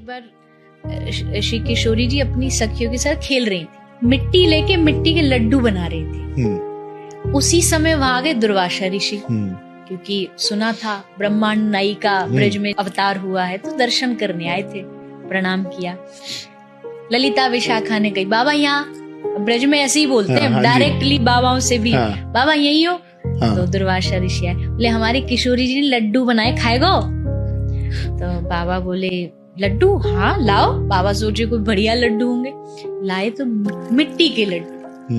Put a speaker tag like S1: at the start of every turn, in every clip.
S1: बार श्री किशोरी जी अपनी सखियों के साथ खेल रही थी, मिट्टी लेके मिट्टी के लड्डू बना रही थी। उसी समय वहां गए दुर्वासा ऋषि, क्योंकि सुना था ब्रह्मांड नायिका ब्रज में अवतार हुआ है, तो दर्शन करने आए थे। प्रणाम किया। ललिता विशाखा ने कही, बाबा यहाँ ब्रज में ऐसे ही बोलते हैं डायरेक्टली बाबाओं से भी, बाबा यही हो? तो दुर्वासा ऋषि आए, बोले हमारी किशोरी जी ने लड्डू बनाए, खाएगो? तो बाबा बोले लड्डू, हाँ लाओ। बाबा सोचे कोई बढ़िया लड्डू होंगे, लाए तो मिट्टी के लड्डू।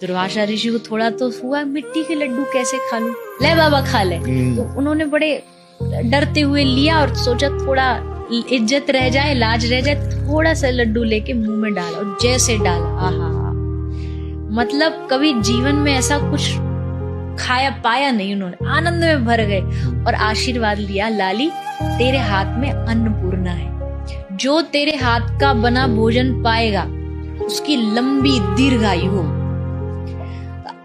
S1: दुर्वासा ऋषि को थोड़ा तो हुआ, मिट्टी के लड्डू कैसे खा लूं, ले बाबा खा ले। तो उन्होंने बड़े डरते हुए लिया और सोचा थोड़ा इज्जत रह जाए, लाज रह जाए, थोड़ा सा लड्डू लेके मुंह में डाला और जैसे डाला, आहा, मतलब कभी जीवन में ऐसा कुछ खाया पाया नहीं उन्होंने। आनंद में भर गए और आशीर्वाद लिया, लाली तेरे हाथ में अन्नपूर्णा है, जो तेरे हाथ का बना भोजन पाएगा उसकी लंबी दीर्घायु हो।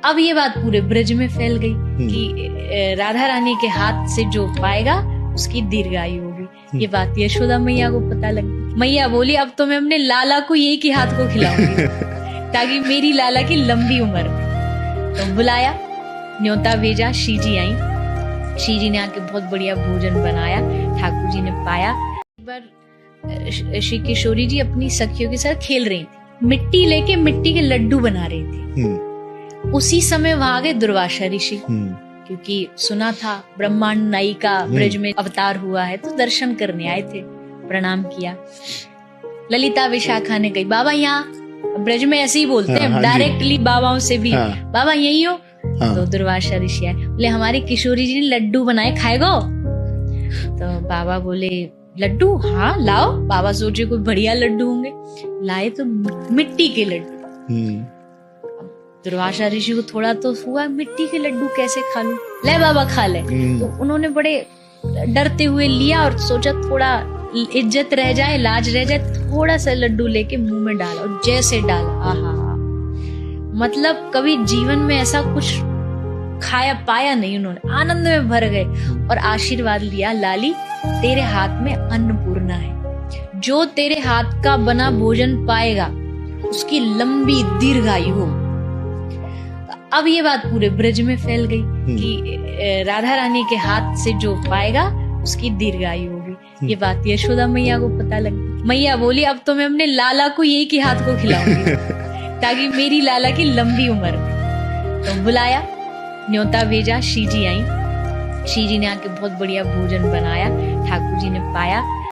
S1: अब ये बात पूरे ब्रज में फैल गई कि राधा रानी के हाथ से जो पाएगा उसकी दीर्घायु होगी। ये बात यशोदा मैया को पता लगी। मैया बोली अब तो मैं अपने लाला को एक ही हाथ को खिलाऊंगी ताकि मेरी लाला की लंबी उम्र। तो बुलाया, न्योता भेजा, श्री जी आई। श्री जी ने आके बहुत बढ़िया भोजन बनाया, ठाकुर जी ने पाया। एक बार श्री किशोरी जी अपनी सखियों के साथ खेल रही थी, मिट्टी लेके मिट्टी के लड्डू बना रही थी। उसी समय वहां गए दुर्वासा ऋषि, क्योंकि सुना था ब्रह्मांड नायिका ब्रज में अवतार हुआ है, तो दर्शन करने आए थे। प्रणाम किया। ललिता विशाखा ने कही, बाबा यहाँ ब्रज में ऐसे ही बोलते हैं डायरेक्टली बाबाओं से भी, बाबा यही हो? तो दुर्वासा ऋषि आए, बोले हमारी किशोरी जी ने लड्डू बनाए, खाएगो? तो बाबा बोले लड्डू, हाँ लाओ। बाबा सोचे कोई बढ़िया लड्डू होंगे, लाए तो मिट्टी के लड्डू। दुर्वासा ऋषि को थोड़ा तो हुआ, मिट्टी के लड्डू कैसे खा लूं, ले बाबा खा ले। तो उन्होंने बड़े डरते हुए लिया और सोचा थोड़ा इज्जत रह जाए, लाज रह जाए, थोड़ा सा लड्डू लेके मुंह में डाला और जैसे डाला, आहा, मतलब कभी जीवन में ऐसा कुछ खाया पाया नहीं उन्होंने। आनंद में भर गए और आशीर्वाद लिया, लाली तेरे हाथ में अन्नपूर्णा है, जो तेरे हाथ का बना भोजन पाएगा उसकी लंबी दीर्घायु हो। अब ये बात पूरे ब्रज में फैल गई कि राधा रानी के हाथ से जो पाएगा उसकी दीर्घायु होगी। ये बात यशोदा मैया को पता लगी। मैया बोली अब तो मैं अपने लाला को एक ही हाथ को खिलाऊंगी ताकि मेरी लाला की लंबी उम्र। तो बुलाया, न्योता भेजा, श्री जी आई। श्री जी ने आके बहुत बढ़िया भोजन बनाया, ठाकुर जी ने पाया।